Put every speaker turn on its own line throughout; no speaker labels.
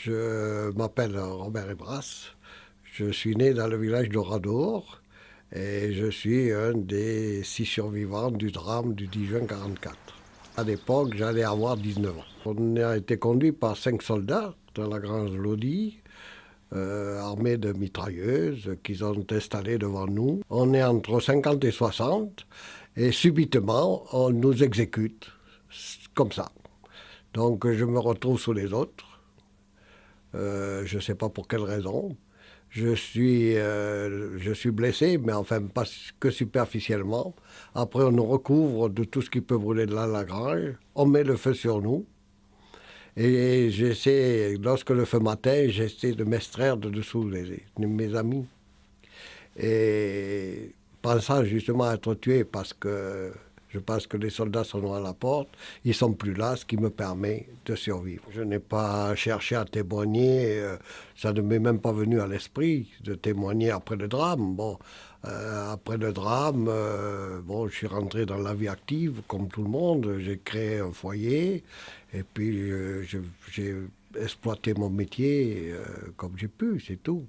Je m'appelle Robert Ebras. Je suis né dans le village d'Oradour et je suis un des 6 survivants du drame du 10 juin 1944. À l'époque, j'allais avoir 19 ans. On a été conduit par 5 soldats dans la grange Lodi, armés de mitrailleuses qu'ils ont installées devant nous. On est entre 50 et 60 et subitement, on nous exécute comme ça. Donc je me retrouve sous les autres. Je ne sais pas pour quelle raison. Je suis blessé, mais enfin pas que superficiellement. Après, on nous recouvre de tout ce qui peut brûler de la grange. On met le feu sur nous. Et j'essaie, lorsque le feu m'atteint, j'essaie de m'extraire de dessous de mes amis. Et pensant justement à être tué parce que je pense que les soldats sont à la porte, ils ne sont plus là, ce qui me permet de survivre. Je n'ai pas cherché à témoigner, ça ne m'est même pas venu à l'esprit de témoigner après le drame. Bon, après le drame, je suis rentré dans la vie active comme tout le monde, j'ai créé un foyer et puis j'ai exploité mon métier comme j'ai pu, c'est tout.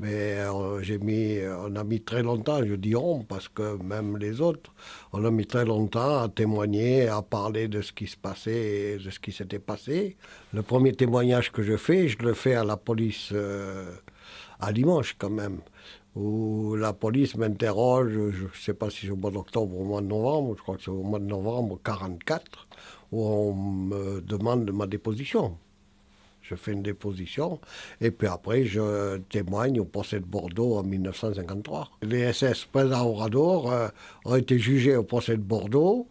Mais on a mis très longtemps, je dis on, parce que même les autres, on a mis très longtemps à témoigner, à parler de ce qui se passait et de ce qui s'était passé. Le premier témoignage que je le fais à la police à Limoges quand même, où la police m'interroge, je ne sais pas si c'est au mois d'octobre ou au mois de novembre, je crois que c'est au mois de novembre 1944, où on me demande ma déposition. Je fais une déposition et puis après je témoigne au procès de Bordeaux en 1953. Les SS présents à Oradour ont été jugés au procès de Bordeaux.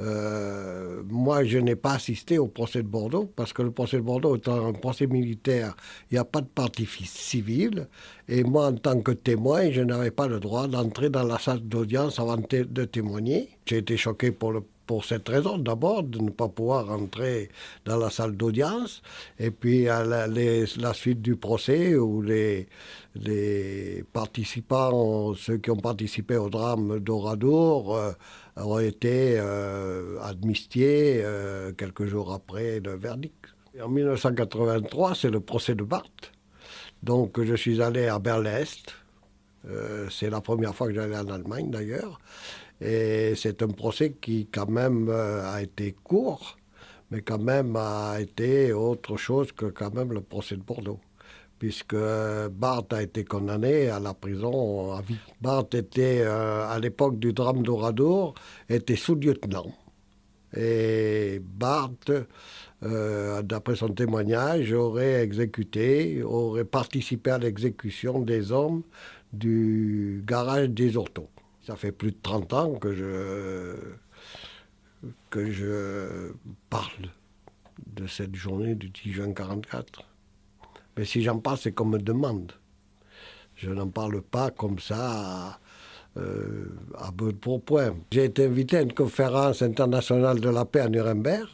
Moi, je n'ai pas assisté au procès de Bordeaux parce que le procès de Bordeaux étant un procès militaire, il n'y a pas de partie civile. Et moi, en tant que témoin, je n'avais pas le droit d'entrer dans la salle d'audience avant de témoigner. J'ai été choqué pour cette raison, d'abord, de ne pas pouvoir entrer dans la salle d'audience. Et puis, à la suite du procès, où les participants, ceux qui ont participé au drame d'Oradour, ont été amnistiés quelques jours après le verdict. En 1983, c'est le procès de Barth. Donc, je suis allé à Berlin-Est. C'est la première fois que j'allais en Allemagne, d'ailleurs. Et c'est un procès qui, quand même, a été court, mais quand même a été autre chose que quand même le procès de Bordeaux, puisque Barth a été condamné à la prison à vie. Barth était, à l'époque du drame d'Oradour, était sous-lieutenant. Et Barth, d'après son témoignage, aurait participé à l'exécution des hommes du garage des Orteaux. Ça fait plus de 30 ans que je parle de cette journée du 10 juin 1944. Mais si j'en parle, c'est qu'on me demande. Je n'en parle pas comme ça à bout de pourpoint. J'ai été invité à une conférence internationale de la paix à Nuremberg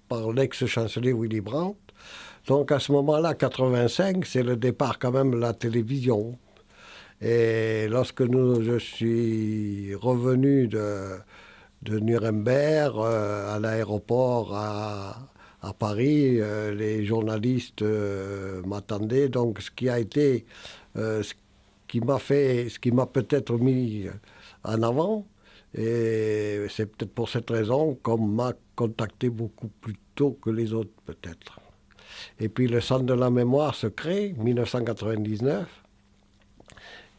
par l'ex-chancelier Willy Brandt. Donc à ce moment-là, 1985, c'est le départ quand même de la télévision. Et lorsque je suis revenu de Nuremberg à l'aéroport à Paris, les journalistes m'attendaient. Donc ce qui m'a peut-être mis en avant, et c'est peut-être pour cette raison qu'on m'a contacté beaucoup plus tôt que les autres peut-être. Et puis le Centre de la mémoire se crée, 1999.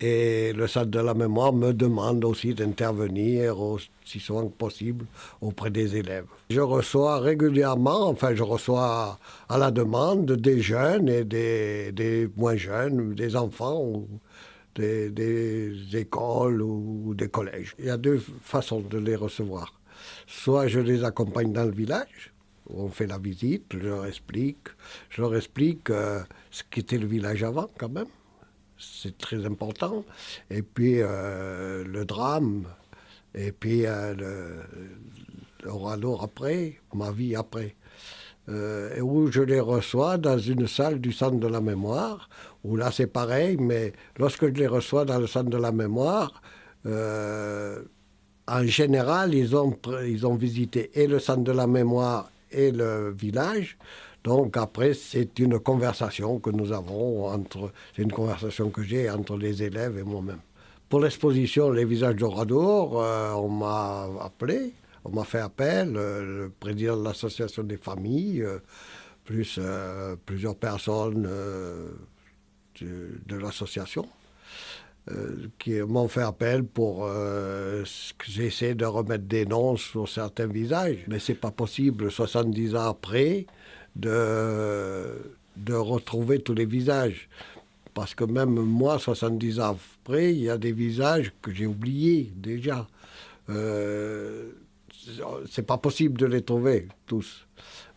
Et le Centre de la mémoire me demande aussi d'intervenir aussi souvent que possible auprès des élèves. Je reçois régulièrement, je reçois à la demande des jeunes et des moins jeunes, des enfants, ou des écoles ou des collèges. Il y a deux façons de les recevoir. Soit je les accompagne dans le village, où on fait la visite, je leur explique ce qu'était le village avant quand même. C'est très important. Et puis le drame, et puis l'Oradour après, ma vie après. Et où je les reçois dans une salle du Centre de la mémoire, où là c'est pareil, mais lorsque je les reçois dans le Centre de la mémoire, en général, ils ont visité et le Centre de la mémoire et le village. Donc après, c'est une conversation que nous avons c'est une conversation que j'ai entre les élèves et moi-même. Pour l'exposition Les visages d'Orador, on m'a appelé, on m'a fait appel, le président de l'association des familles, plus plusieurs personnes de l'association qui m'ont fait appel pour que j'essaie de remettre des noms sur certains visages. Mais c'est pas possible, 70 ans après, de retrouver tous les visages. Parce que même moi, 70 ans après, il y a des visages que j'ai oubliés déjà. C'est pas possible de les trouver tous.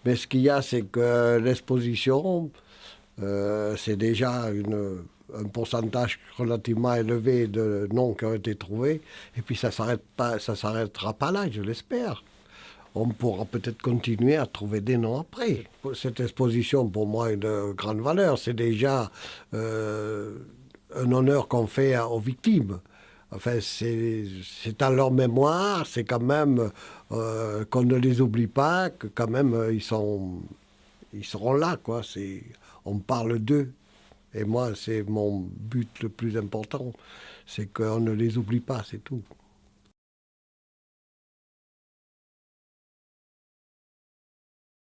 Mais ce qu'il y a, c'est que l'exposition, c'est déjà un pourcentage relativement élevé de noms qui ont été trouvés. Et puis ça s'arrêtera pas là, je l'espère. On pourra peut-être continuer à trouver des noms après. Cette exposition, pour moi, a une grande valeur. C'est déjà un honneur qu'on fait aux victimes. Enfin, c'est à leur mémoire, c'est quand même qu'on ne les oublie pas, que quand même ils seront là, quoi. On parle d'eux. Et moi, c'est mon but le plus important, c'est qu'on ne les oublie pas, c'est tout.